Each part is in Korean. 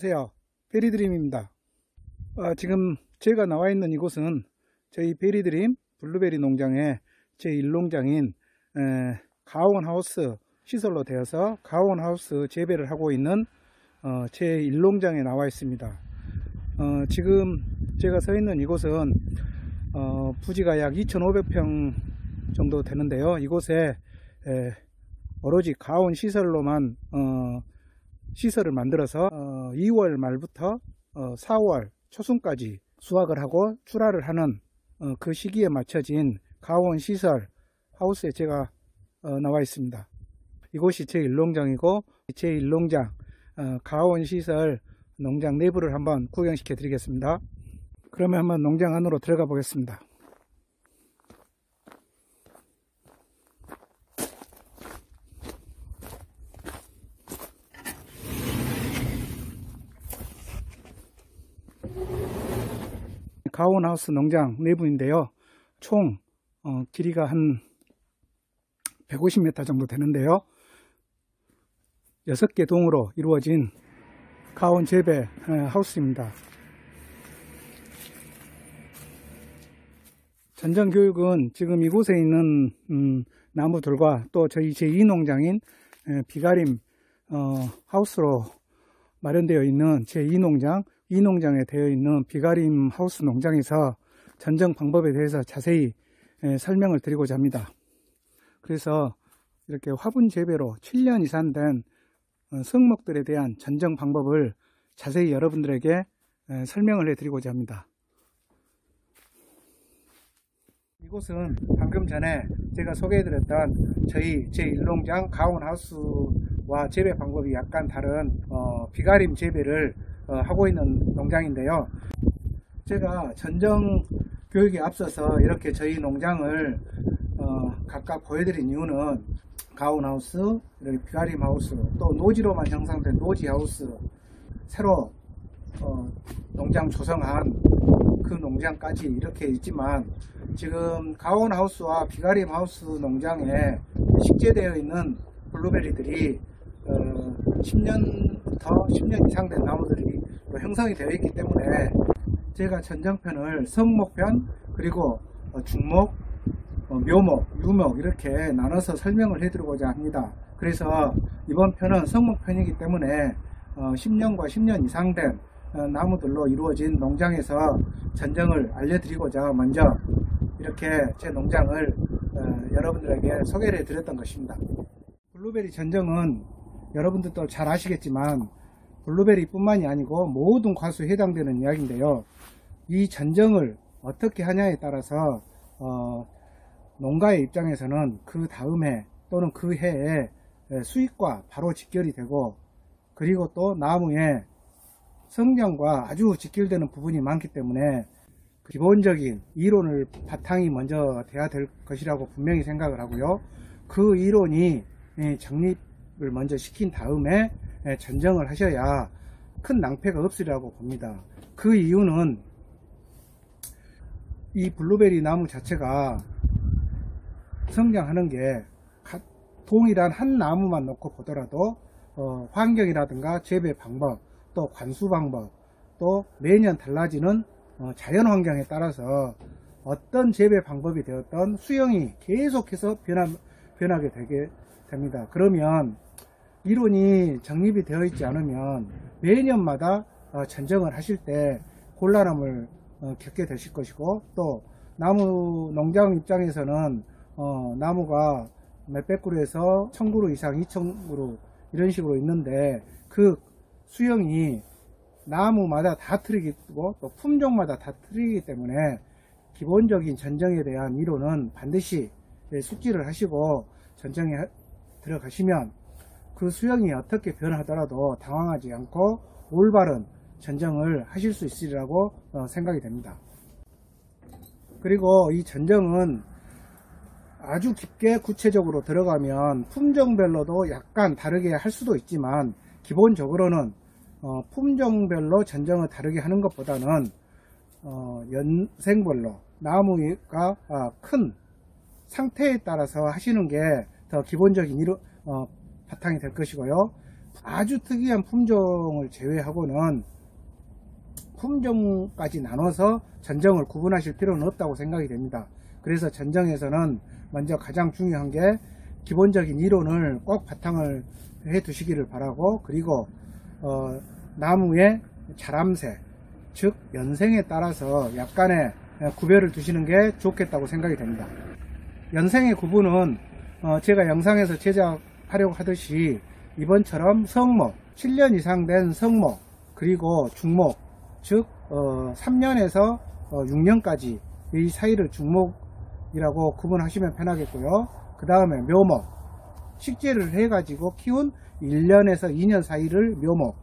안녕하세요, 베리드림입니다. 지금 제가 나와 있는 이곳은 저희 베리드림 블루베리 농장의 제1농장인 가온하우스 시설로 되어서 가온하우스 재배를 하고 있는 제1농장에 나와 있습니다. 지금 제가 서 있는 이곳은 부지가 약 2,500평 정도 되는데요. 이곳에 오로지 가온 시설로만 시설을 만들어서 2월 말부터 4월 초순까지 수확을 하고 출하를 하는 그 시기에 맞춰진 가온 시설 하우스에 제가 나와 있습니다. 이곳이 제1농장이고 제1농장 가온 시설 농장 내부를 한번 구경시켜 드리겠습니다. 그러면 한번 농장 안으로 들어가 보겠습니다. 가온하우스 농장 내부인데요. 총 길이가 한 150m 정도 되는데요. 6개 동으로 이루어진 가온 재배 하우스입니다. 전정 교육은 지금 이곳에 있는 나무들과 또 저희 제2농장인 비가림 하우스로 마련되어 있는 제2농장, 이 농장에 되어 있는 비가림 하우스 농장에서 전정 방법에 대해서 자세히 설명을 드리고자 합니다. 그래서 이렇게 화분 재배로 7년 이상 된 성목들에 대한 전정 방법을 자세히 여러분들에게 설명을 해드리고자 합니다. 이곳은 방금 전에 제가 소개해드렸던 저희 제1농장 가온하우스와 재배 방법이 약간 다른 비가림 재배를 하고 있는 농장인데요. 제가 전정 교육에 앞서서 이렇게 저희 농장을 각각 보여드린 이유는 가온하우스, 이렇게 비가림 하우스, 또 노지로만 형성된 노지하우스, 새로 농장 조성한 그 농장까지 이렇게 있지만, 지금 가온하우스와 비가림 하우스 농장에 식재되어 있는 블루베리들이 10년부터 10년 이상 된 나무들이 형성이 되어 있기 때문에 제가 전정편을 성목편, 그리고 중목, 묘목, 유목 이렇게 나눠서 설명을 해드리고자 합니다. 그래서 이번 편은 성목편이기 때문에 10년과 10년 이상 된 나무들로 이루어진 농장에서 전정을 알려드리고자 먼저 이렇게 제 농장을 여러분들에게 소개를 해드렸던 것입니다. 블루베리 전정은 여러분들도 잘 아시겠지만 블루베리 뿐만이 아니고 모든 과수에 해당되는 이야기인데요. 이 전정을 어떻게 하냐에 따라서 농가의 입장에서는 그 다음해 또는 그 해에 수익과 바로 직결이 되고, 그리고 또 나무의 성장과 아주 직결되는 부분이 많기 때문에 기본적인 이론을 바탕이 먼저 돼야 될 것이라고 분명히 생각을 하고요. 그 이론이 정립을 먼저 시킨 다음에 전정을 하셔야 큰 낭패가 없으리라고 봅니다. 그 이유는 이 블루베리 나무 자체가 성장하는 게 동일한 한 나무만 놓고 보더라도 환경이라든가 재배 방법, 또 관수 방법, 또 매년 달라지는 자연 환경에 따라서 어떤 재배 방법이 되었던 수영이 계속해서 변하게 되게 됩니다. 그러면 이론이 정립이 되어 있지 않으면 매년마다 전정을 하실 때 곤란함을 겪게 되실 것이고, 또 나무 농장 입장에서는 나무가 몇백 그루에서 1000그루 이상 2000그루 이런 식으로 있는데 그 수영이 나무마다 다 틀리고 또 품종마다 다 틀리기 때문에 기본적인 전정에 대한 이론은 반드시 숙지를 하시고 전정에 들어가시면 그 수영이 어떻게 변하더라도 당황하지 않고 올바른 전정을 하실 수 있으리라고 생각이 됩니다. 그리고 이 전정은 아주 깊게 구체적으로 들어가면 품종별로도 약간 다르게 할 수도 있지만, 기본적으로는 품종별로 전정을 다르게 하는 것보다는 연생별로 나무가 큰 상태에 따라서 하시는 게 더 기본적인 바탕이 될 것이고요. 아주 특이한 품종을 제외하고는 품종까지 나눠서 전정을 구분하실 필요는 없다고 생각이 됩니다. 그래서 전정에서는 먼저 가장 중요한 게 기본적인 이론을 꼭 바탕을 해 두시기를 바라고, 그리고 나무의 자람새, 즉 연생에 따라서 약간의 구별을 두시는 게 좋겠다고 생각이 됩니다. 연생의 구분은 제가 영상에서 제작하려고 하듯이 이번처럼 성목, 7년 이상 된 성목, 그리고 중목, 즉 3년에서 6년까지 이 사이를 중목이라고 구분하시면 편하겠고요. 그 다음에 묘목, 식재를 해가지고 키운 1년에서 2년 사이를 묘목,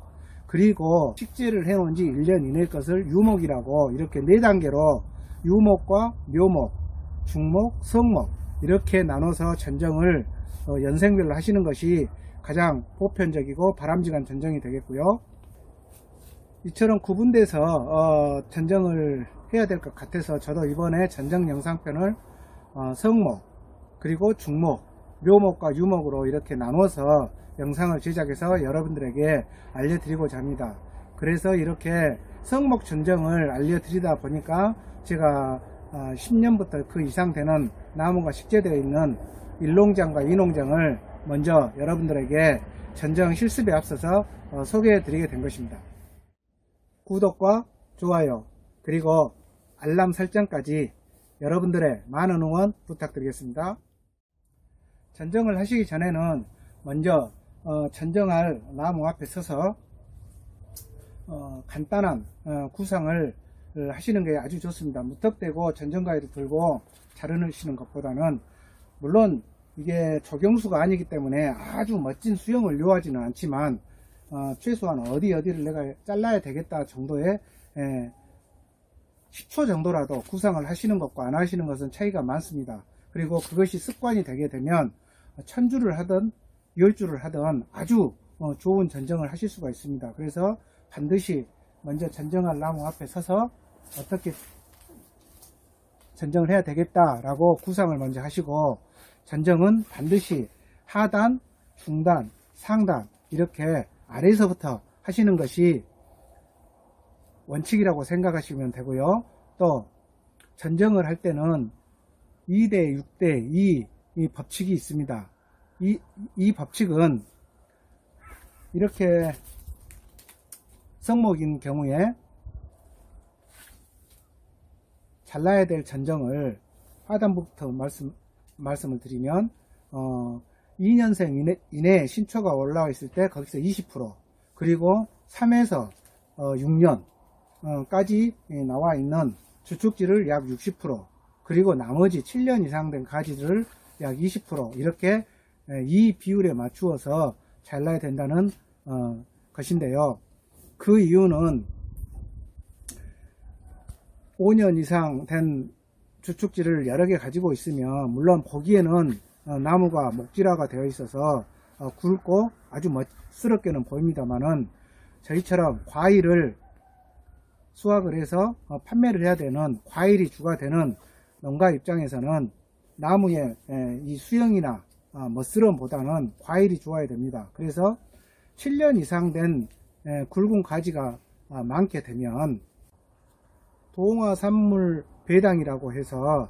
그리고 식재를 해놓은 지 1년 이내 것을 유목이라고, 이렇게 4단계로 유목과 묘목, 중목, 성목 이렇게 나눠서 전정을 연생별로 하시는 것이 가장 보편적이고 바람직한 전정이 되겠고요. 이처럼 구분돼서 전정을 해야 될 것 같아서 저도 이번에 전정 영상편을 성목, 그리고 중목, 묘목과 유목으로 이렇게 나눠서 영상을 제작해서 여러분들에게 알려드리고자 합니다. 그래서 이렇게 성목 전정을 알려드리다 보니까 제가 10년부터 그 이상 되는 나무가 식재되어 있는 일농장과 이농장을 먼저 여러분들에게 전정 실습에 앞서서 소개해 드리게 된 것입니다. 구독과 좋아요, 그리고 알람 설정까지 여러분들의 많은 응원 부탁드리겠습니다. 전정을 하시기 전에는 먼저 전정할 나무 앞에 서서 간단한 구상을 하시는 게 아주 좋습니다. 무턱대고 전정가위를 들고 자르시는 것보다는, 물론 이게 조경수가 아니기 때문에 아주 멋진 수영을 요하지는 않지만 최소한 어디를 내가 잘라야 되겠다 정도의 10초 정도라도 구상을 하시는 것과 안 하시는 것은 차이가 많습니다. 그리고 그것이 습관이 되게 되면 1000줄을 하든 10줄을 하든 아주 좋은 전정을 하실 수가 있습니다. 그래서 반드시 먼저 전정할 나무 앞에 서서 어떻게 전정을 해야 되겠다라고 구상을 먼저 하시고, 전정은 반드시 하단, 중단, 상단 이렇게 아래에서부터 하시는 것이 원칙이라고 생각하시면 되고요. 또 전정을 할 때는 2대 6대 2 이 법칙이 있습니다. 이 법칙은 이렇게 성목인 경우에 잘라야 될 전정을 하단부터 말씀을 드리면 2년생 이내에 신초가 올라와 있을 때 거기서 20%, 그리고 3에서 6년까지 나와 있는 주축지를 약 60%, 그리고 나머지 7년 이상 된 가지를 약 20% 이렇게 이 비율에 맞추어서 잘라야 된다는 것인데요. 그 이유는 5년 이상 된 주축지를 여러 개 가지고 있으면 물론 보기에는 나무가 목질화가 되어 있어서 굵고 아주 멋스럽게는 보입니다만은, 저희처럼 과일을 수확을 해서 판매를 해야 되는, 과일이 주가 되는 농가 입장에서는 나무의 이 수영이나 멋스러움보다는 과일이 좋아야 됩니다. 그래서 7년 이상 된 굵은 가지가 많게 되면 도홍화 산물 배당이라고 해서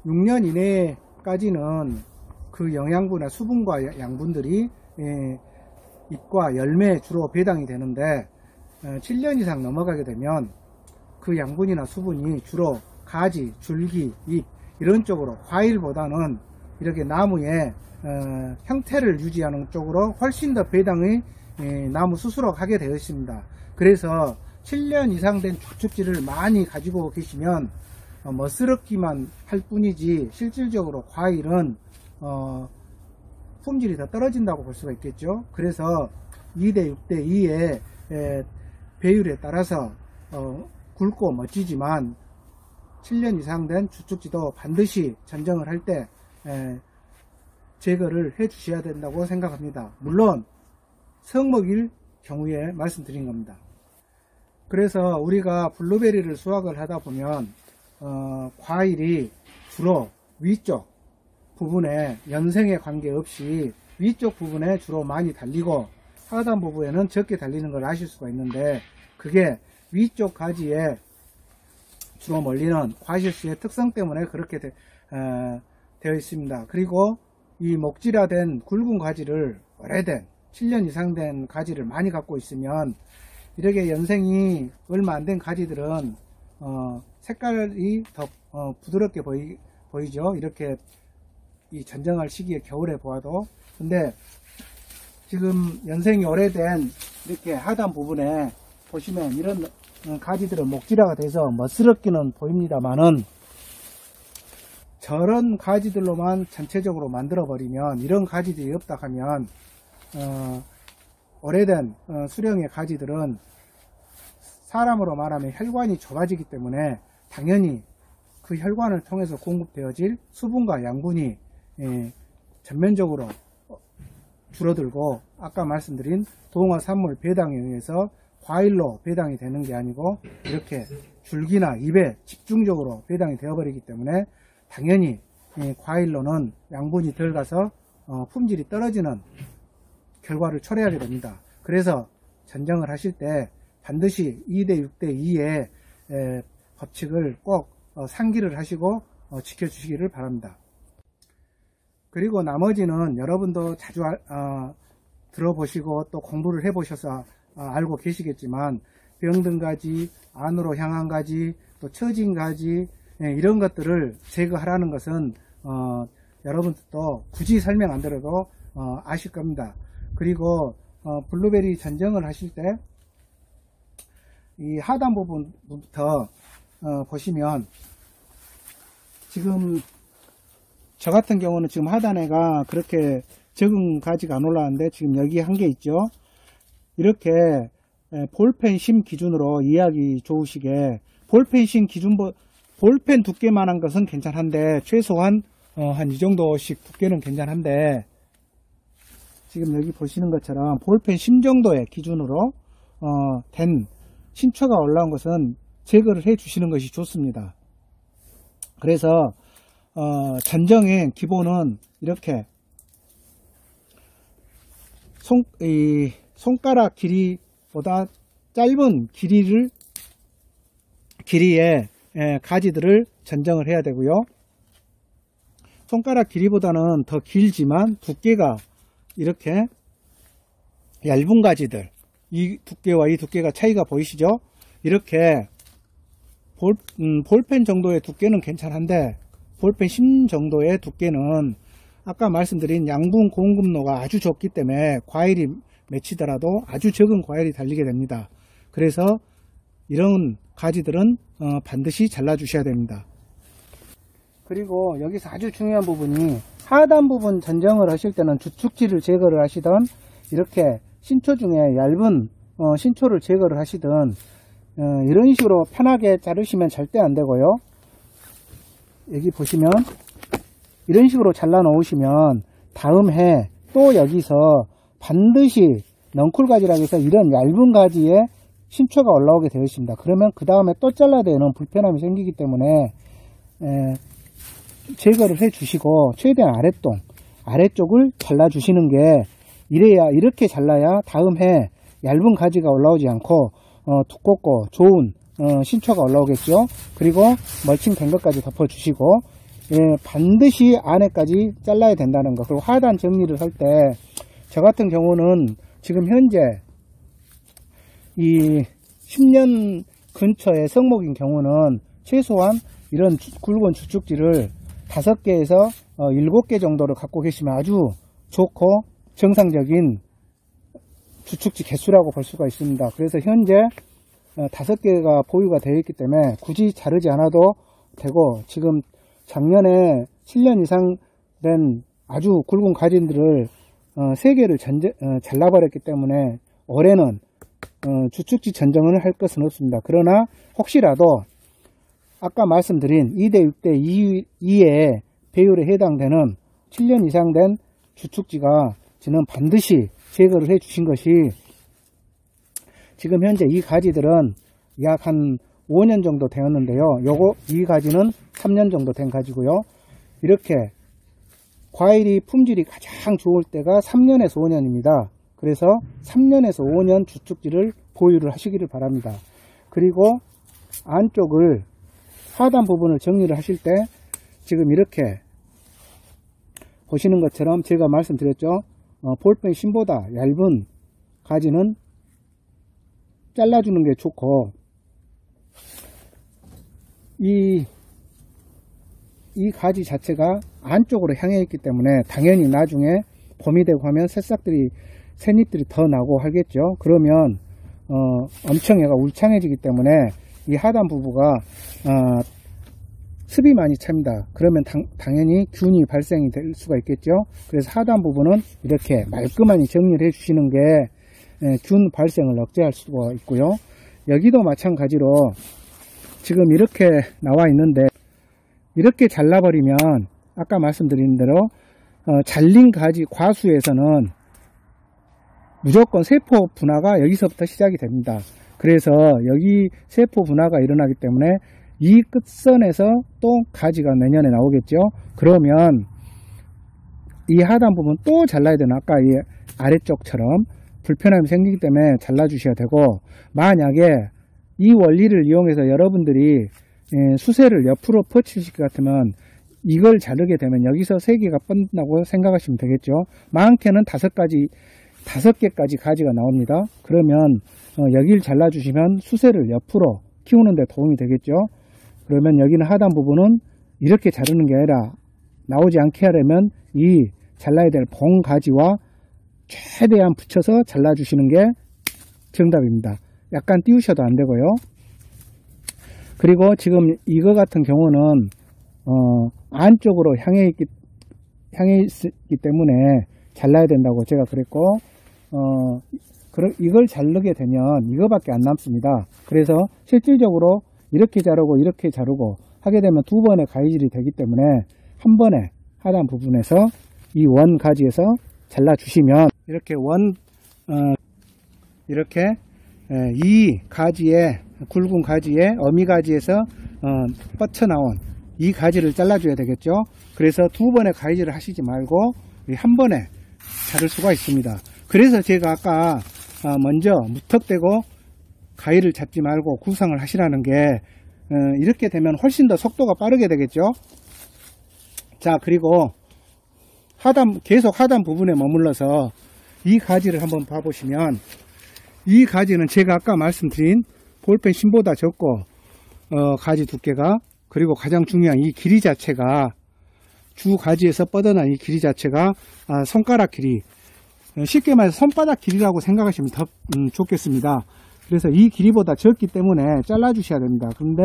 6년 이내까지는 그 영양분이나 수분과 양분들이 잎과 열매에 주로 배당이 되는데, 7년 이상 넘어가게 되면 그 양분이나 수분이 주로 가지, 줄기, 잎 이런 쪽으로, 과일보다는 이렇게 나무의 형태를 유지하는 쪽으로 훨씬 더 배당이 나무 스스로 하게 되어 있습니다. 그래서 7년 이상 된 주축지를 많이 가지고 계시면 멋스럽기만 할 뿐이지 실질적으로 과일은 품질이 더 떨어진다고 볼 수가 있겠죠. 그래서 2대 6대 2의 배율에 따라서 굵고 멋지지만 7년 이상 된 주축지도 반드시 전정을 할 때 제거를 해 주셔야 된다고 생각합니다. 물론 성목일 경우에 말씀드린 겁니다. 그래서 우리가 블루베리를 수확을 하다 보면 과일이 주로 위쪽 부분에 연생에 관계없이 위쪽 부분에 주로 많이 달리고 하단 부분에는 적게 달리는 걸 아실 수가 있는데, 그게 위쪽 가지에 주로 몰리는 과실수의 특성 때문에 그렇게 되어 있습니다. 그리고 이 목질화된 굵은 가지를 오래된 7년 이상 된 가지를 많이 갖고 있으면, 이렇게 연생이 얼마 안 된 가지들은 색깔이 더 부드럽게 보이죠. 이렇게 이 전정할 시기에 겨울에 보아도. 근데 지금 연생이 오래된 이렇게 하단 부분에 보시면 이런 가지들은 목질화가 돼서 멋스럽기는 보입니다만은, 저런 가지들로만 전체적으로 만들어 버리면, 이런 가지들이 없다 하면 오래된 수령의 가지들은 사람으로 말하면 혈관이 좁아지기 때문에 당연히 그 혈관을 통해서 공급되어질 수분과 양분이 전면적으로 줄어들고, 아까 말씀드린 동화 산물 배당에 의해서 과일로 배당이 되는 게 아니고 이렇게 줄기나 잎에 집중적으로 배당이 되어버리기 때문에 당연히 과일로는 양분이 덜 가서 품질이 떨어지는 결과를 초래하게 됩니다. 그래서 전정을 하실 때 반드시 2대 6대 2의 법칙을 꼭 상기를 하시고 지켜주시기를 바랍니다. 그리고 나머지는 여러분도 자주 들어보시고 또 공부를 해보셔서 알고 계시겠지만, 병든 가지, 안으로 향한 가지, 또 처진 가지, 이런 것들을 제거하라는 것은 여러분들도 굳이 설명 안 드려도 아실 겁니다. 그리고 블루베리 전정을 하실 때 이 하단 부분부터 보시면, 지금 저 같은 경우는 지금 하단에가 그렇게 적은 가지가 안 올라왔는데, 지금 여기 한 개 있죠. 이렇게 볼펜 심 기준으로 이해하기 좋으시게, 볼펜 심 기준, 볼펜 두께만한 것은 괜찮은데 최소한 한 이 정도씩 두께는 괜찮은데, 지금 여기 보시는 것처럼 볼펜 심 정도의 기준으로 된 신초가 올라온 것은 제거를 해 주시는 것이 좋습니다. 그래서 전정의 기본은 이렇게 손가락 길이보다 짧은 길이의 가지들을 전정을 해야 되고요. 손가락 길이보다는 더 길지만 두께가 이렇게 얇은 가지들, 이 두께와 이 두께가 차이가 보이시죠? 이렇게 볼펜 정도의 두께는 괜찮은데, 볼펜 심 정도의 두께는 아까 말씀드린 양분 공급로가 아주 적기 때문에 과일이 맺히더라도 아주 적은 과일이 달리게 됩니다. 그래서 이런 가지들은 반드시 잘라 주셔야 됩니다. 그리고 여기서 아주 중요한 부분이, 하단 부분 전정을 하실 때는 주축지를 제거를 하시던, 이렇게 신초 중에 얇은 신초를 제거를 하시든 이런 식으로 편하게 자르시면 절대 안 되고요. 여기 보시면 이런 식으로 잘라 놓으시면 다음 해 또 여기서 반드시 넝쿨가지라고 해서 이런 얇은 가지에 신초가 올라오게 되어 있습니다. 그러면 그 다음에 또 잘라야 되는 불편함이 생기기 때문에 제거를 해 주시고, 최대한 아래쪽을 잘라 주시는 게, 이렇게 잘라야 다음 해 얇은 가지가 올라오지 않고 두껍고 좋은 신초가 올라오겠죠. 그리고 멀칭된 것까지 덮어 주시고, 반드시 안에까지 잘라야 된다는 거. 그리고 하단 정리를 할 때 저 같은 경우는 지금 현재 이 10년 근처의 성목인 경우는 최소한 이런 굵은 주축지를 5개에서 7개 정도를 갖고 계시면 아주 좋고 정상적인 주축지 개수라고 볼 수가 있습니다. 그래서 현재 5개가 보유가 되어 있기 때문에 굳이 자르지 않아도 되고, 지금 작년에 7년 이상 된 아주 굵은 가지들을 3개를 잘라버렸기 때문에 올해는 주축지 전정을 할 것은 없습니다. 그러나 혹시라도 아까 말씀드린 2대 6대 2의 배율에 해당되는 7년 이상 된 주축지가 저는 반드시 제거를 해 주신 것이, 지금 현재 이 가지들은 약 한 5년 정도 되었는데요. 이 가지는 3년 정도 된 가지고요. 이렇게 과일이 품질이 가장 좋을 때가 3년에서 5년입니다. 그래서 3년에서 5년 주축지를 보유를 하시기를 바랍니다. 그리고 안쪽을 하단 부분을 정리를 하실 때 지금 이렇게 보시는 것처럼 제가 말씀드렸죠. 볼펜 심보다 얇은 가지는 잘라주는 게 좋고, 이 가지 자체가 안쪽으로 향해 있기 때문에 당연히 나중에 봄이 되고 하면 새잎들이 더 나고 하겠죠. 그러면 엄청 얘가 울창해지기 때문에 이 하단 부부가 습이 많이 찹니다. 그러면 당연히 균이 발생이 될 수가 있겠죠. 그래서 하단 부분은 이렇게 말끔하게 정리를 해 주시는 게 균 발생을 억제할 수가 있고요. 여기도 마찬가지로 지금 이렇게 나와 있는데, 이렇게 잘라버리면 아까 말씀드린 대로 잘린 가지 과수에서는 무조건 세포 분화가 여기서부터 시작이 됩니다. 그래서 여기 세포 분화가 일어나기 때문에 이 끝선에서 또 가지가 내년에 나오겠죠. 그러면 이 하단 부분 또 잘라야 되는, 아까 이 아래쪽처럼 불편함이 생기기 때문에 잘라 주셔야 되고, 만약에 이 원리를 이용해서 여러분들이 수세를 옆으로 퍼치실 것 같으면 이걸 자르게 되면 여기서 3개가 뻗는다고 생각하시면 되겠죠. 많게는 5개까지 가지가 나옵니다. 그러면 여기를 잘라 주시면 수세를 옆으로 키우는 데 도움이 되겠죠. 그러면 여기는 하단 부분은 이렇게 자르는 게 아니라 나오지 않게 하려면 이 잘라야 될 봉 가지와 최대한 붙여서 잘라 주시는 게 정답입니다. 약간 띄우셔도 안 되고요. 그리고 지금 이거 같은 경우는 안쪽으로 향해 있기 때문에 잘라야 된다고 제가 그랬고, 이걸 자르게 되면 이거밖에 안 남습니다. 그래서 실질적으로 이렇게 자르고 하게 되면 2번의 가위질이 되기 때문에 한 번에 하단 부분에서 이 원 가지에서 잘라 주시면 이렇게 이 가지에, 굵은 가지에, 어미 가지에서 뻗쳐나온 이 가지를 잘라줘야 되겠죠. 그래서 2번의 가위질을 하시지 말고 한 번에 자를 수가 있습니다. 그래서 제가 아까 먼저 무턱대고 가위를 잡지 말고 구상을 하시라는 게, 이렇게 되면 훨씬 더 속도가 빠르게 되겠죠. 자, 그리고 계속 하단 부분에 머물러서 이 가지를 한번 봐보시면, 이 가지는 제가 아까 말씀드린 볼펜 심보다 적고 가지 두께가, 그리고 가장 중요한 이 길이 자체가, 주 가지에서 뻗어난 이 길이 자체가 손가락 길이, 쉽게 말해서 손바닥 길이라고 생각하시면 더 좋겠습니다. 그래서 이 길이보다 적기 때문에 잘라 주셔야 됩니다. 그런데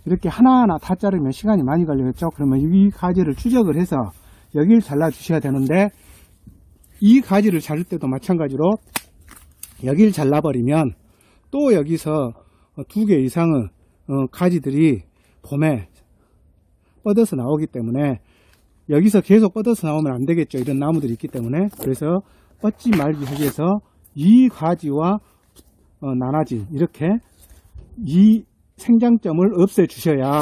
이렇게 하나하나 다 자르면 시간이 많이 걸리겠죠. 그러면 이 가지를 추적을 해서 여기를 잘라 주셔야 되는데, 이 가지를 자를 때도 마찬가지로 여기를 잘라버리면 또 여기서 2개 이상의 가지들이 봄에 뻗어서 나오기 때문에, 여기서 계속 뻗어서 나오면 안 되겠죠. 이런 나무들이 있기 때문에. 그래서 뻗지 말기 위해서 이 가지와 나나지, 이렇게 이 생장점을 없애 주셔야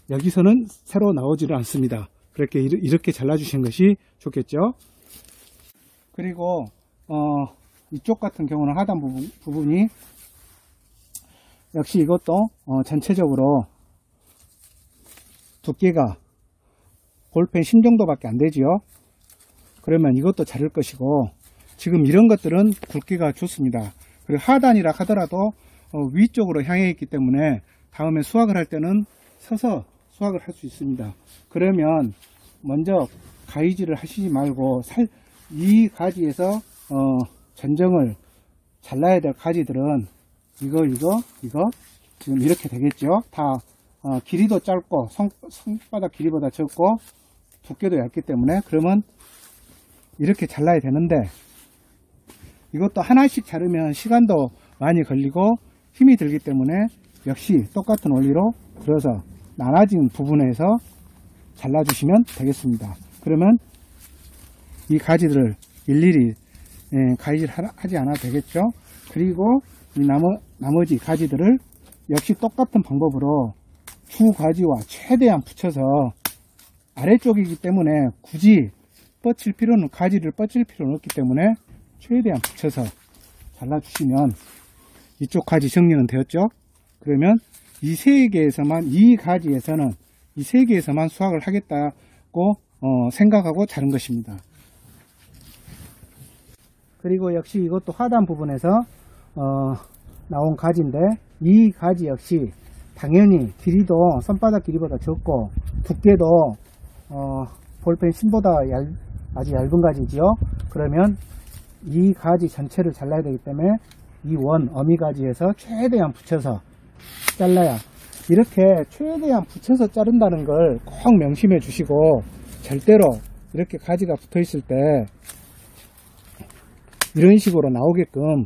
여기서는 새로 나오지를 않습니다. 이렇게 잘라 주시는 것이 좋겠죠. 그리고 이쪽 같은 경우는 하단 부분이 역시 이것도 전체적으로 두께가 볼펜 심 정도밖에 안 되지요. 그러면 이것도 자를 것이고, 지금 이런 것들은 굵기가 좋습니다. 그리고 하단이라 하더라도 위쪽으로 향해 있기 때문에 다음에 수확을 할 때는 서서 수확을 할 수 있습니다. 그러면 먼저 가위질을 하시지 말고 이 가지에서 전정을 잘라야 될 가지들은 이거 지금 이렇게 되겠죠. 다 길이도 짧고 손바닥 길이보다 적고 두께도 얇기 때문에, 그러면 이렇게 잘라야 되는데, 이것도 하나씩 자르면 시간도 많이 걸리고 힘이 들기 때문에 역시 똑같은 원리로 그래서 나눠진 부분에서 잘라주시면 되겠습니다. 그러면 이 가지들을 일일이 가위질 하지 않아도 되겠죠. 그리고 이 나머지 가지들을 역시 똑같은 방법으로 주 가지와 최대한 붙여서 아래쪽이기 때문에 굳이 가지를 뻗칠 필요는 없기 때문에 최대한 붙여서 잘라주시면 이쪽 가지 정리는 되었죠. 그러면 이 세 개에서만, 이 세 개에서만 수확을 하겠다고 생각하고 자른 것입니다. 그리고 역시 이것도 하단 부분에서 나온 가지인데, 이 가지 역시 당연히 길이도 손바닥 길이보다 적고 두께도 볼펜 심보다 아주 얇은 가지지요. 그러면 이 가지 전체를 잘라야 되기 때문에 이 어미 가지에서 최대한 붙여서 잘라야, 이렇게 최대한 붙여서 자른다는 걸 꼭 명심해 주시고, 절대로 이렇게 가지가 붙어 있을 때 이런 식으로 나오게끔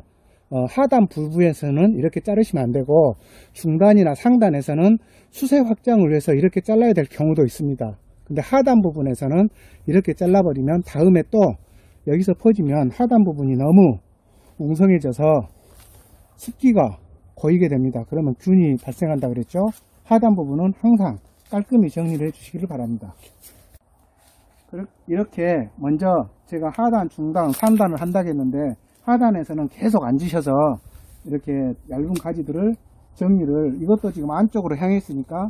하단 부분에서는 이렇게 자르시면 안 되고, 중단이나 상단에서는 수세 확장을 위해서 이렇게 잘라야 될 경우도 있습니다. 근데 하단 부분에서는 이렇게 잘라버리면 다음에 또 여기서 퍼지면 하단 부분이 너무 웅성해져서 습기가 고이게 됩니다. 그러면 균이 발생한다 그랬죠. 하단 부분은 항상 깔끔히 정리를 해 주시기를 바랍니다. 이렇게 먼저 제가 하단, 중단, 상단을 한다고 했는데, 하단에서는 계속 앉으셔서 이렇게 얇은 가지들을 정리를, 이것도 지금 안쪽으로 향해 있으니까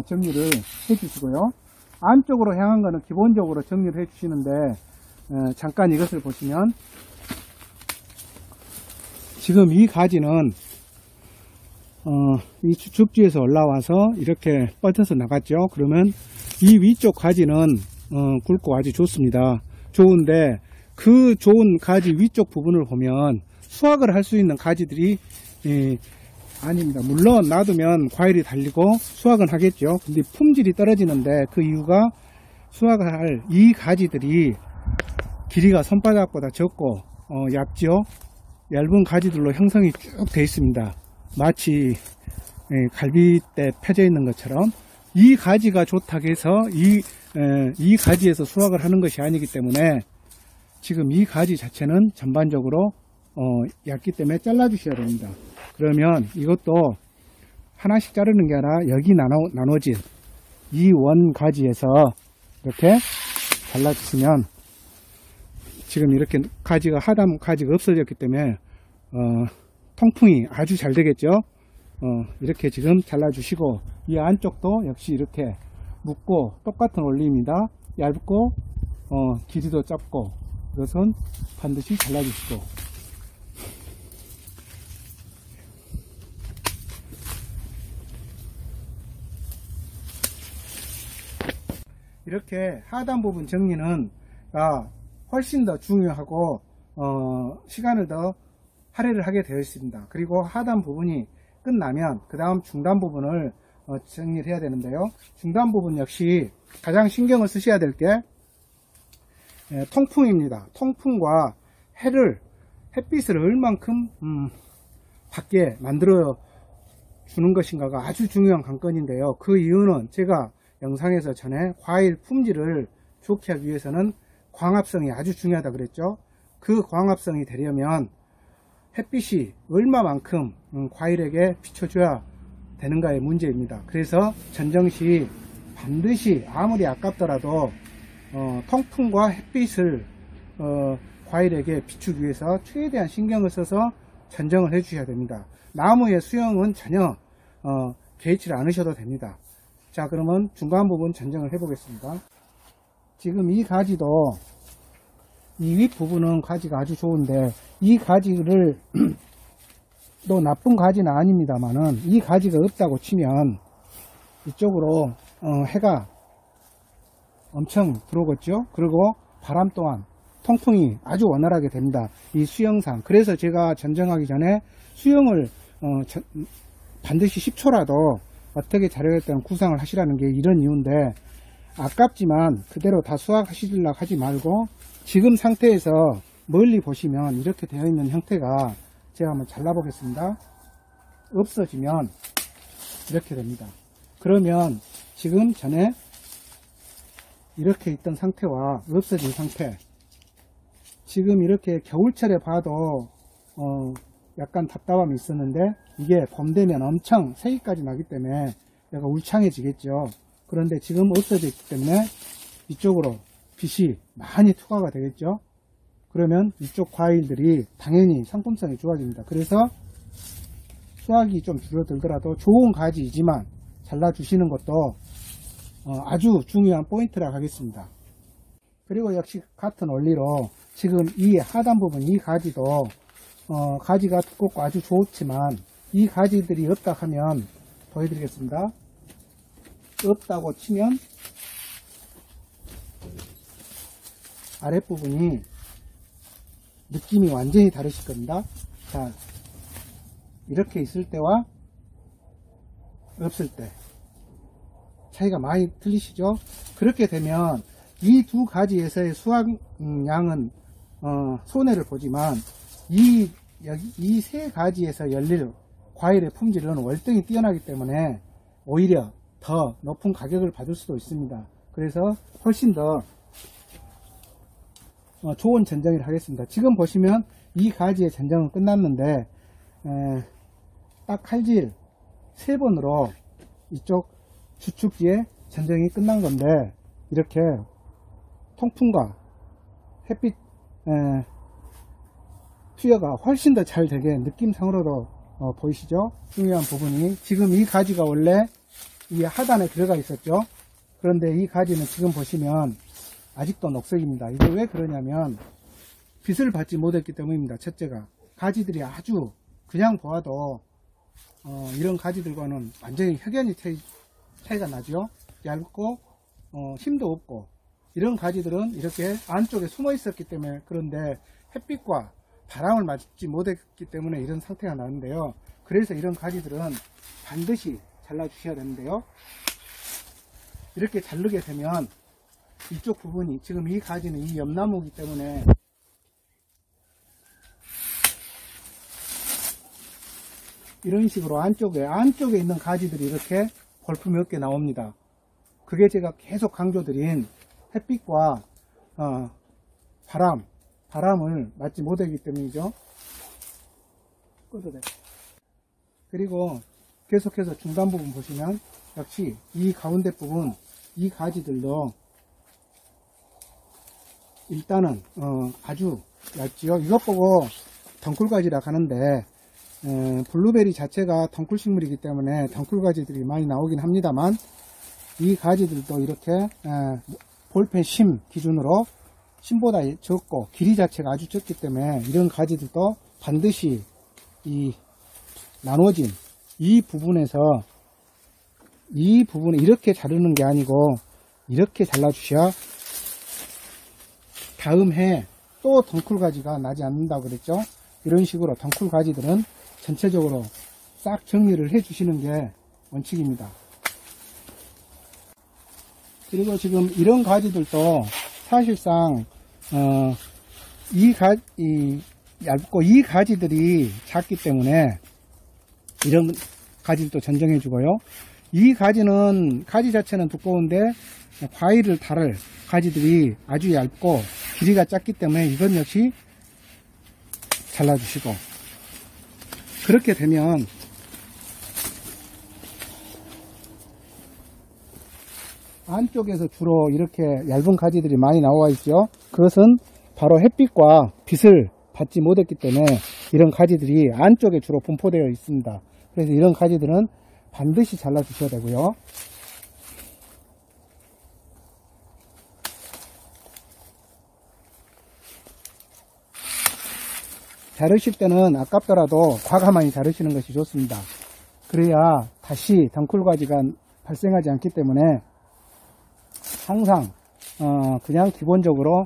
정리를 해 주시고요. 안쪽으로 향한 거는 기본적으로 정리를 해 주시는데, 잠깐 이것을 보시면, 지금 이 가지는 이 주축지에서 올라와서 이렇게 뻗어서 나갔죠. 그러면 이 위쪽 가지는 굵고 아주 좋습니다. 좋은데 그 좋은 가지 위쪽 부분을 보면 수확을 할 수 있는 가지들이 아닙니다. 물론 놔두면 과일이 달리고 수확은 하겠죠. 근데 품질이 떨어지는데, 그 이유가 수확을 할 이 가지들이 길이가 손바닥보다 적고 얇죠. 얇은 가지들로 형성이 쭉 되어 있습니다. 마치 갈비대 펴져 있는 것처럼. 이 가지가 좋다고 해서 이 가지에서 수확을 하는 것이 아니기 때문에, 지금 이 가지 자체는 전반적으로 얇기 때문에 잘라 주셔야 됩니다. 그러면 이것도 하나씩 자르는 게 아니라 여기 나눠진 이 원 가지에서 이렇게 잘라 주시면, 지금 이렇게 가지가, 하단 가지가 없어졌기 때문에 통풍이 아주 잘 되겠죠. 이렇게 지금 잘라 주시고, 이 안쪽도 역시 이렇게 묶고 똑같은 원리입니다. 얇고 길이도 짧고, 이것은 반드시 잘라 주시고, 이렇게 하단 부분 정리는 훨씬 더 중요하고 시간을 더 할애를 하게 되어 있습니다. 그리고 하단 부분이 끝나면 그 다음 중단 부분을 정리를 해야 되는데요. 중단 부분 역시 가장 신경을 쓰셔야 될 게 통풍입니다. 통풍과 햇빛을 얼만큼 받게 만들어 주는 것인가가 아주 중요한 관건인데요. 그 이유는 제가 영상에서 전에 과일 품질을 좋게 하기 위해서는 광합성이 아주 중요하다 그랬죠. 그 광합성이 되려면 햇빛이 얼마만큼 과일에게 비춰줘야 되는가의 문제입니다. 그래서 전정시 반드시 아무리 아깝더라도 통풍과 햇빛을 과일에게 비추기 위해서 최대한 신경을 써서 전정을 해 주셔야 됩니다. 나무의 수영은 전혀 개의치를 않으셔도 됩니다. 자, 그러면 중간 부분 전정을 해 보겠습니다. 지금 이 가지도, 이 윗부분은 가지가 아주 좋은데, 이 가지를 또 나쁜 가지는 아닙니다만은, 이 가지가 없다고 치면 이쪽으로 해가 엄청 들어오겠죠. 그리고 바람 또한 통풍이 아주 원활하게 됩니다. 이 수영상. 그래서 제가 전정하기 전에 수영을 반드시 10초라도 어떻게 자르겠다는 구상을 하시라는 게 이런 이유인데, 아깝지만 그대로 다 수확하시려고 하지 말고, 지금 상태에서 멀리 보시면 이렇게 되어 있는 형태가, 제가 한번 잘라 보겠습니다. 없어지면 이렇게 됩니다. 그러면 지금 전에 이렇게 있던 상태와 없어진 상태, 지금 이렇게 겨울철에 봐도 약간 답답함이 있었는데, 이게 봄 되면 엄청 색이까지 나기 때문에 약간 울창해지겠죠. 그런데 지금 없어졌기 때문에 이쪽으로 빛이 많이 투과가 되겠죠. 그러면 이쪽 과일들이 당연히 상품성이 좋아집니다. 그래서 수확이 좀 줄어들더라도 좋은 가지이지만 잘라주시는 것도 아주 중요한 포인트라 하겠습니다. 그리고 역시 같은 원리로 지금 이 하단 부분 이 가지도 가지가 두껍고 아주 좋지만 이 가지들이 없다 하면 보여드리겠습니다. 없다고 치면 아랫부분이 느낌이 완전히 다르실 겁니다. 자, 이렇게 있을 때와 없을 때 차이가 많이 틀리시죠? 그렇게 되면 이 두 가지에서의 수확량은 손해를 보지만 이 세 가지에서 열릴 과일의 품질은 월등히 뛰어나기 때문에 오히려 더 높은 가격을 받을 수도 있습니다. 그래서 훨씬 더 좋은 전정을 하겠습니다. 지금 보시면 이 가지의 전정은 끝났는데 딱 칼질 3번으로 이쪽 주축지에 전정이 끝난 건데 이렇게 통풍과 햇빛 투여가 훨씬 더 잘 되게 느낌상으로도 보이시죠? 중요한 부분이 지금 이 가지가 원래 이 하단에 들어가 있었죠. 그런데 이 가지는 지금 보시면 아직도 녹색입니다. 이게 왜 그러냐면 빛을 받지 못했기 때문입니다. 첫째가 가지들이 아주 그냥 보아도 이런 가지들과는 완전히 확연히 차이가 나죠. 얇고 힘도 없고 이런 가지들은 이렇게 안쪽에 숨어 있었기 때문에 그런데 햇빛과 바람을 맞지 못했기 때문에 이런 상태가 나는데요. 그래서 이런 가지들은 반드시 잘라 주셔야 되는데요. 이렇게 자르게 되면 이쪽 부분이 지금 이 가지는 이 옆나무이기 때문에 이런 식으로 안쪽에 있는 가지들이 이렇게 볼품이 없게 나옵니다. 그게 제가 계속 강조드린 햇빛과 바람을 맞지 못하기 때문이죠. 그리고 계속해서 중간 부분 보시면 역시 이 가운데 부분 이 가지들도 일단은 아주 얇지요. 이것 보고 덩쿨가지라 하는데 블루베리 자체가 덩쿨 식물이기 때문에 덩쿨 가지들이 많이 나오긴 합니다만 이 가지들도 이렇게 볼펜 심 기준으로 심보다 적고 길이 자체가 아주 적기 때문에 이런 가지들도 반드시 이 나눠진 이 부분에 이렇게 자르는 게 아니고 이렇게 잘라 주셔야 다음 해 또 덩쿨 가지가 나지 않는다고 그랬죠. 이런 식으로 덩쿨 가지들은 전체적으로 싹 정리를 해 주시는 게 원칙입니다. 그리고 지금 이런 가지들도 사실상 얇고 이 가지들이 작기 때문에 이런 가지도 전정해 주고요. 이 가지는 가지 자체는 두꺼운데 과일을 다룰 가지들이 아주 얇고 길이가 작기 때문에 이건 역시 잘라주시고 그렇게 되면 안쪽에서 주로 이렇게 얇은 가지들이 많이 나와 있죠. 그것은 바로 햇빛과 빛을 받지 못했기 때문에 이런 가지들이 안쪽에 주로 분포되어 있습니다. 그래서 이런 가지들은 반드시 잘라 주셔야 되고요. 자르실 때는 아깝더라도 과감하게 자르시는 것이 좋습니다. 그래야 다시 덩쿨 가지가 발생하지 않기 때문에 항상 그냥 기본적으로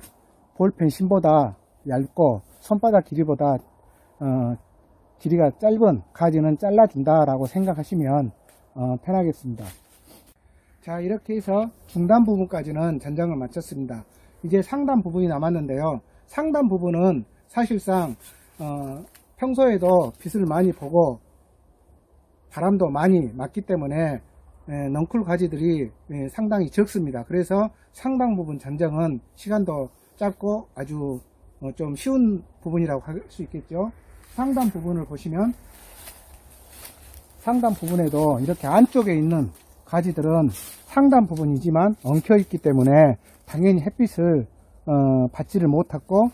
볼펜 심보다 얇고 손바닥 길이보다 길이가 짧은 가지는 잘라준다 라고 생각하시면 편하겠습니다. 자, 이렇게 해서 중단 부분까지는 전장을 마쳤습니다. 이제 상단 부분이 남았는데요. 상단 부분은 사실상 평소에도 빛을 많이 보고 바람도 많이 맞기 때문에 넝쿨 가지들이 상당히 적습니다. 그래서 상당 부분 전정은 시간도 짧고 아주 좀 쉬운 부분이라고 할 수 있겠죠. 상단 부분을 보시면 상단 부분에도 이렇게 안쪽에 있는 가지들은 상단 부분이지만 엉켜 있기 때문에 당연히 햇빛을 받지를 못하고,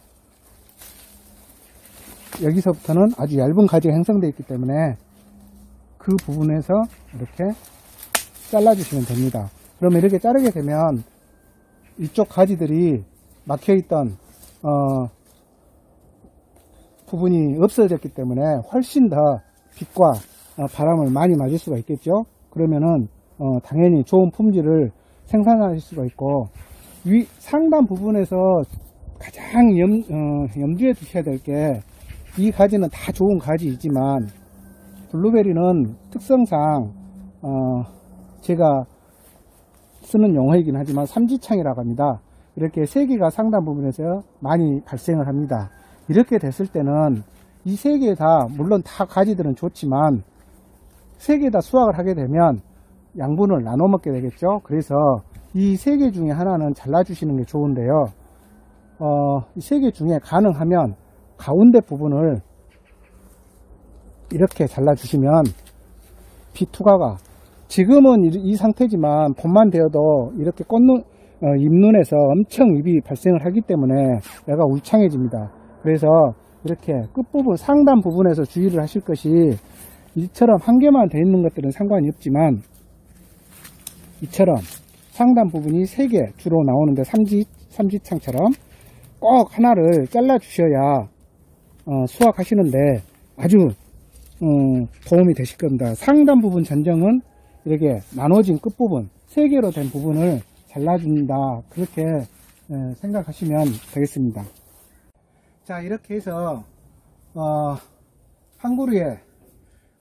여기서부터는 아주 얇은 가지가 형성되어 있기 때문에 그 부분에서 이렇게 잘라주시면 됩니다. 그러면 이렇게 자르게 되면 이쪽 가지들이 막혀있던 부분이 없어졌기 때문에 훨씬 더 빛과 바람을 많이 맞을 수가 있겠죠. 그러면은 당연히 좋은 품질을 생산하실 수가 있고, 상단 부분에서 가장 염두에 두셔야 될 게, 이 가지는 다 좋은 가지이지만 블루베리는 특성상 제가 쓰는 용어이긴 하지만 삼지창이라고 합니다. 이렇게 세개가 상단 부분에서 많이 발생을 합니다. 이렇게 됐을 때는 이 세 개 다, 물론 다 가지들은 좋지만 세 개 다 수확을 하게 되면 양분을 나눠 먹게 되겠죠. 그래서 이 세 개 중에 하나는 잘라주시는 게 좋은데요. 이 세 개 중에 가능하면 가운데 부분을 이렇게 잘라주시면 빛투과가, 지금은 이 상태지만 봄만 되어도 이렇게 잎눈에서 엄청 잎이 발생을 하기 때문에 얘가 울창해집니다. 그래서 이렇게 끝부분, 상단 부분에서 주의를 하실 것이, 이처럼 한 개만 돼 있는 것들은 상관이 없지만 이처럼 상단 부분이 3개 주로 나오는데, 삼지창처럼 꼭 하나를 잘라 주셔야 수확하시는데 아주 도움이 되실 겁니다. 상단 부분 전정은 이렇게 나눠진 끝부분 3개로 된 부분을 잘라준다, 그렇게 생각하시면 되겠습니다. 자, 이렇게 해서 한 그루에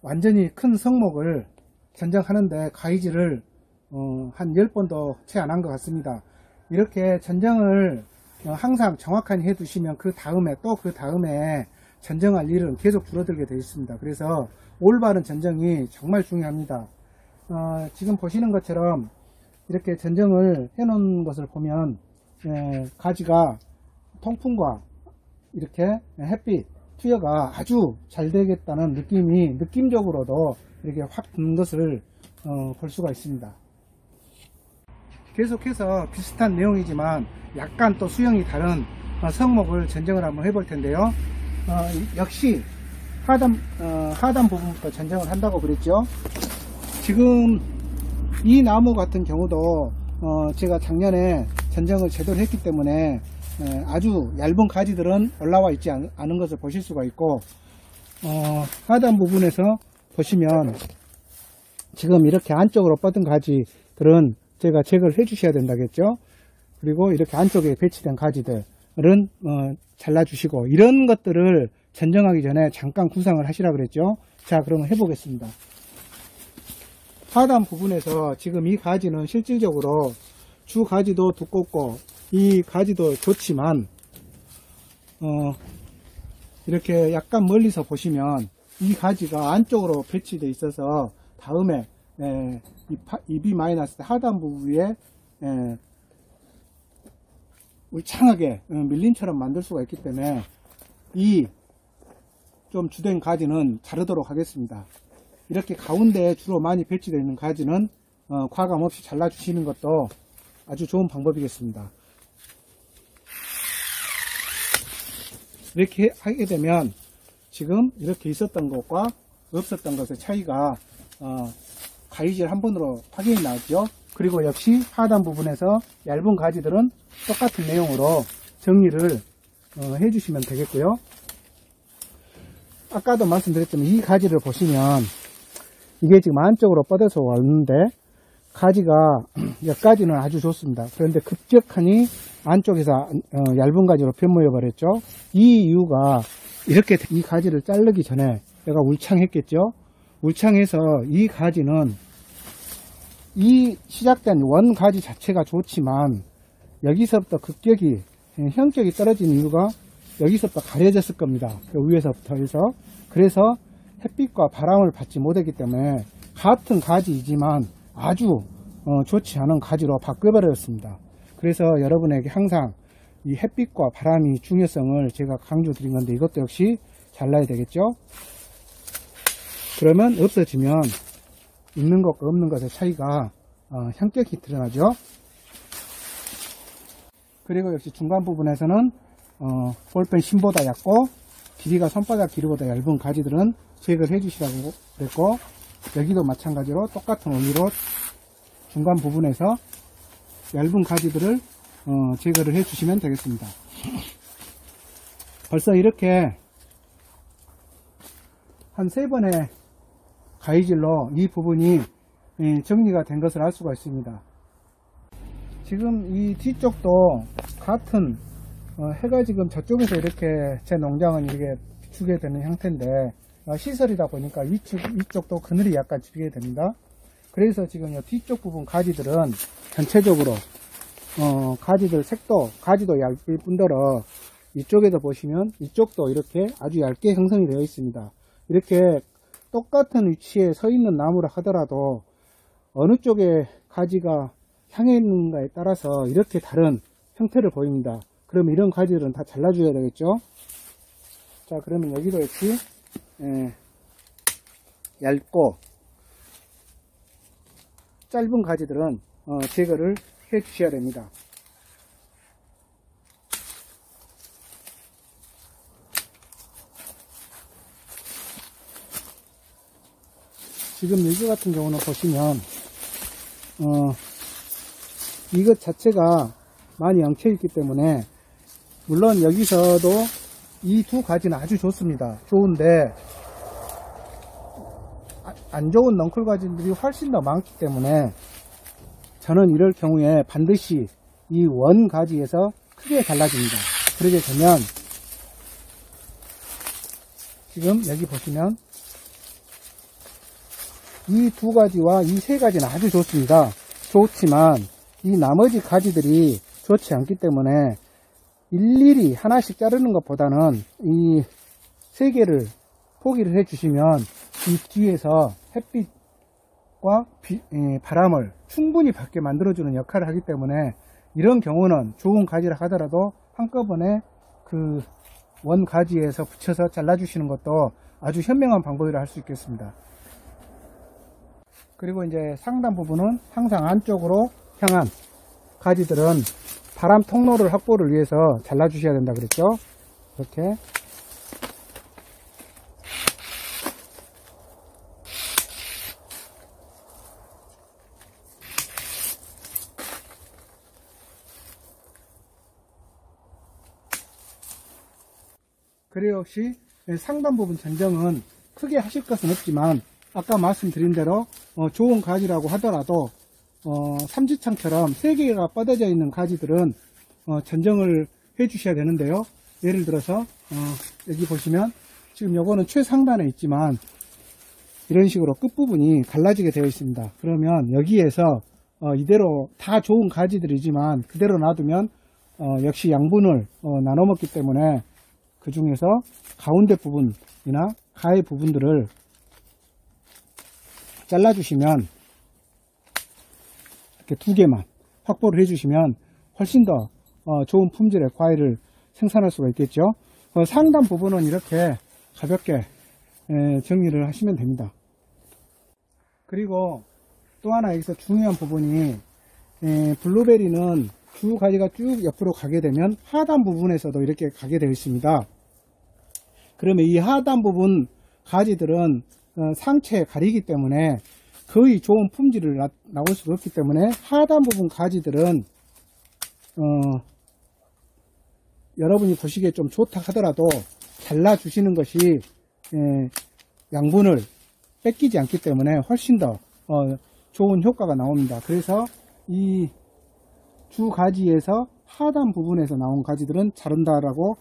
완전히 큰 성목을 전정하는데 가위질을 한 10번도 채 안 한 것 같습니다. 이렇게 전정을 항상 정확하게 해 두시면 그 다음에 전정할 일은 계속 줄어들게 되어 있습니다. 그래서 올바른 전정이 정말 중요합니다. 지금 보시는 것처럼 이렇게 전정을 해 놓은 것을 보면 가지가 통풍과 이렇게 햇빛 투여가 아주 잘 되겠다는 느낌이, 느낌적으로도 이렇게 확 드는 것을 볼 수가 있습니다. 계속해서 비슷한 내용이지만 약간 또 수영이 다른 성목을 전정을 한번 해볼 텐데요. 역시 하단 부분부터 전정을 한다고 그랬죠. 지금 이 나무 같은 경우도 제가 작년에 전정을 제대로 했기 때문에 아주 얇은 가지들은 올라와 있지 않은 것을 보실 수가 있고, 하단 부분에서 보시면 지금 이렇게 안쪽으로 뻗은 가지들은 제가 제거를 해 주셔야 된다겠죠. 그리고 이렇게 안쪽에 배치된 가지들은 잘라 주시고, 이런 것들을 전정하기 전에 잠깐 구상을 하시라 그랬죠. 자, 그러면 해보겠습니다. 하단 부분에서 지금 이 가지는 실질적으로 주 가지도 두껍고 이 가지도 좋지만 이렇게 약간 멀리서 보시면 이 가지가 안쪽으로 배치되어 있어서 다음에 잎이 많이 났을 때 하단 부위에 울창하게 밀림처럼 만들 수가 있기 때문에 이 좀 주된 가지는 자르도록 하겠습니다. 이렇게 가운데 주로 많이 배치되어 있는 가지는 과감 없이 잘라 주시는 것도 아주 좋은 방법이겠습니다. 이렇게 하게 되면 지금 이렇게 있었던 것과 없었던 것의 차이가 가위질 한 번으로 확인이 나죠. 그리고 역시 하단 부분에서 얇은 가지들은 똑같은 내용으로 정리를 해 주시면 되겠고요. 아까도 말씀드렸지만 이 가지를 보시면 이게 지금 안쪽으로 뻗어서 왔는데 가지가 몇 가지는 아주 좋습니다. 그런데 급격하니 안쪽에서 얇은 가지로 변모해 버렸죠. 이 이유가 이렇게 이 가지를 자르기 전에 얘가 울창했겠죠. 울창해서 이 가지는 이 시작된 원 가지 자체가 좋지만 여기서부터 급격히 형격이 떨어진 이유가 여기서부터 가려졌을 겁니다. 위에서부터 해서. 그래서 햇빛과 바람을 받지 못했기 때문에 같은 가지이지만 아주 좋지 않은 가지로 바뀌어버렸습니다. 그래서 여러분에게 항상 이 햇빛과 바람의 중요성을 제가 강조드린 건데 이것도 역시 잘라야 되겠죠. 그러면 없어지면 있는 것과 없는 것의 차이가 현격히 드러나죠. 그리고 역시 중간 부분에서는 볼펜 심보다 얇고 길이가 손바닥 길이보다 얇은 가지들은 제거를 해주시라고 그랬고, 여기도 마찬가지로 똑같은 원리로 중간 부분에서 얇은 가지들을 제거를 해주시면 되겠습니다. 벌써 이렇게 한 3번의 가위질로 이 부분이 정리가 된 것을 알 수가 있습니다. 지금 이 뒤쪽도 같은 해가 지금 저쪽에서 이렇게 제 농장은 이렇게 비추게 되는 형태인데, 시설이다 보니까 위쪽도 그늘이 약간 지게 됩니다. 그래서 지금 이 뒤쪽 부분 가지들은 전체적으로 가지들 색도 가지도 얇을 뿐더러 이쪽에도 보시면 이쪽도 이렇게 아주 얇게 형성이 되어 있습니다. 이렇게 똑같은 위치에 서 있는 나무라 하더라도 어느 쪽에 가지가 향해 있는가에 따라서 이렇게 다른 형태를 보입니다. 그럼 이런 가지들은 다 잘라줘야 되겠죠. 자, 그러면 여기도 역시 얇고 짧은 가지들은 제거를 해 주셔야 됩니다. 지금 여기 같은 경우는 보시면 이것 자체가 많이 엉켜 있기 때문에, 물론 여기서도 이 두 가지는 아주 좋습니다. 좋은데 안 좋은 넝쿨 가지들이 훨씬 더 많기 때문에 저는 이럴 경우에 반드시 이 원 가지에서 크게 잘라줍니다. 그러게 되면 지금 여기 보시면 이 두 가지와 이 세 가지는 아주 좋습니다. 좋지만 이 나머지 가지들이 좋지 않기 때문에 일일이 하나씩 자르는 것보다는 이 세 개를 포기를 해 주시면 이 뒤에서 햇빛과 바람을 충분히 받게 만들어주는 역할을 하기 때문에, 이런 경우는 좋은 가지라 하더라도 한꺼번에 그 원 가지에서 붙여서 잘라주시는 것도 아주 현명한 방법이라 할 수 있겠습니다. 그리고 이제 상단 부분은 항상 안쪽으로 향한 가지들은 바람 통로를 확보를 위해서 잘라주셔야 된다 그랬죠. 이렇게. 그리고 역시 상단 부분 전정은 크게 하실 것은 없지만, 아까 말씀드린 대로 좋은 가지라고 하더라도 삼지창처럼 3개가 뻗어져 있는 가지들은 전정을 해 주셔야 되는데요. 예를 들어서 여기 보시면 지금 요거는 최상단에 있지만 이런 식으로 끝부분이 갈라지게 되어 있습니다. 그러면 여기에서 이대로 다 좋은 가지들이지만 그대로 놔두면 역시 양분을 나눠 먹기 때문에 그 중에서 가운데 부분이나 가해 부분들을 잘라주시면, 이렇게 2개만 확보를 해주시면 훨씬 더 좋은 품질의 과일을 생산할 수가 있겠죠. 상단 부분은 이렇게 가볍게 정리를 하시면 됩니다. 그리고 또 하나 여기서 중요한 부분이, 블루베리는 두 가지가 쭉 옆으로 가게 되면 하단 부분에서도 이렇게 가게 되어 있습니다. 그러면 이 하단 부분 가지들은 상체에 가리기 때문에 거의 좋은 품질을 나올 수가 없기 때문에 하단 부분 가지들은 여러분이 보시기에 좀 좋다 하더라도 잘라 주시는 것이 양분을 뺏기지 않기 때문에 훨씬 더 좋은 효과가 나옵니다. 그래서 이 두 가지에서 하단 부분에서 나온 가지들은 자른다라고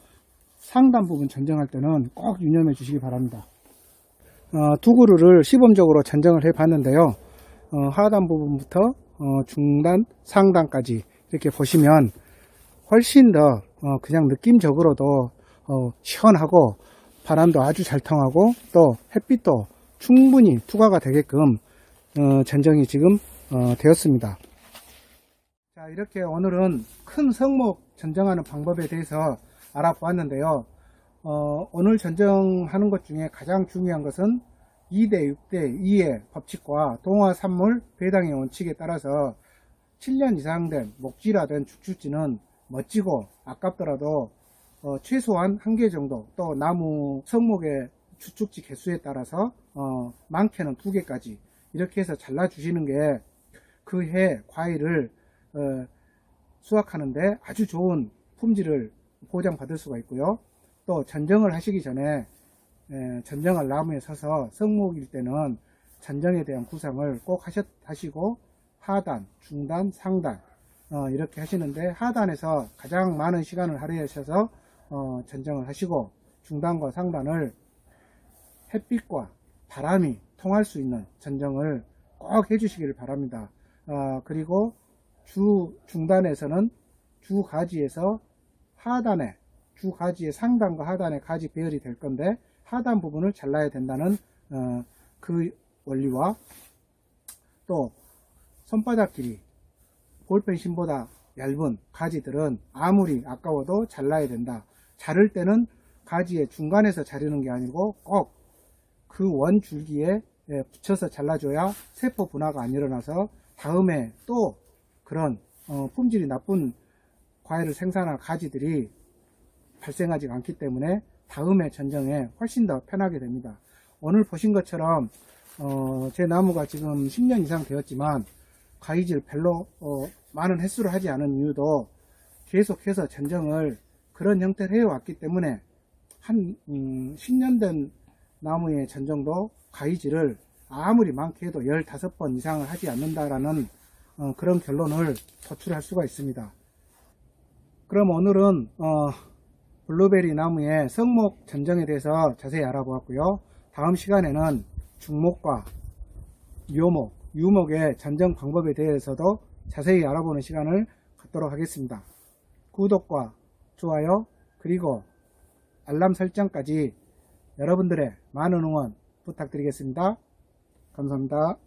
상단 부분 전정할 때는 꼭 유념해 주시기 바랍니다. 두 그루를 시범적으로 전정을 해 봤는데요. 하단 부분부터 중단, 상단까지 이렇게 보시면 훨씬 더 그냥 느낌적으로도 시원하고 바람도 아주 잘 통하고 또 햇빛도 충분히 투과가 되게끔 전정이 지금 되었습니다. 자, 이렇게 오늘은 큰 성목 전정하는 방법에 대해서 알아보았는데요. 오늘 전정하는 것 중에 가장 중요한 것은 2대 6대 2의 법칙과 동화산물 배당의 원칙에 따라서 7년 이상 된 목지라 된 죽축지는 멋지고 아깝더라도 최소한 1개 정도, 또 나무 성목의 주축지 개수에 따라서 많게는 2개까지 이렇게 해서 잘라 주시는 게 그 해 과일을 수확하는데 아주 좋은 품질을 보장받을 수가 있고요. 또 전정을 하시기 전에 전정할 나무에 서서 성목일 때는 전정에 대한 구상을 꼭 하시고 하단, 중단, 상단 이렇게 하시는데, 하단에서 가장 많은 시간을 할애하셔서 전정을 하시고, 중단과 상단을 햇빛과 바람이 통할 수 있는 전정을 꼭 해주시기를 바랍니다. 그리고 중단에서는 주가지에서 하단에, 주가지의 상단과 하단의 가지 배열이 될 건데 하단 부분을 잘라야 된다는 그 원리와, 또 손바닥 길이 볼펜 심보다 얇은 가지들은 아무리 아까워도 잘라야 된다. 자를 때는 가지의 중간에서 자르는 게 아니고 꼭 그 원 줄기에 붙여서 잘라줘야 세포 분화가 안 일어나서 다음에 또 그런 품질이 나쁜 과일을 생산할 가지들이 발생하지 않기 때문에 다음에 전정에 훨씬 더 편하게 됩니다. 오늘 보신 것처럼 제 나무가 지금 10년 이상 되었지만 가위질 별로 많은 횟수를 하지 않은 이유도 계속해서 전정을 그런 형태로 해왔기 때문에 한 10년 된 나무의 전정도 가위질을 아무리 많게 해도 15번 이상을 하지 않는다라는 그런 결론을 도출할 수가 있습니다. 그럼 오늘은 블루베리 나무의 성목 전정에 대해서 자세히 알아보았고요. 다음 시간에는 중목과 묘목, 유목의 전정 방법에 대해서도 자세히 알아보는 시간을 갖도록 하겠습니다. 구독과 좋아요 그리고 알람 설정까지 여러분들의 많은 응원 부탁드리겠습니다. 감사합니다.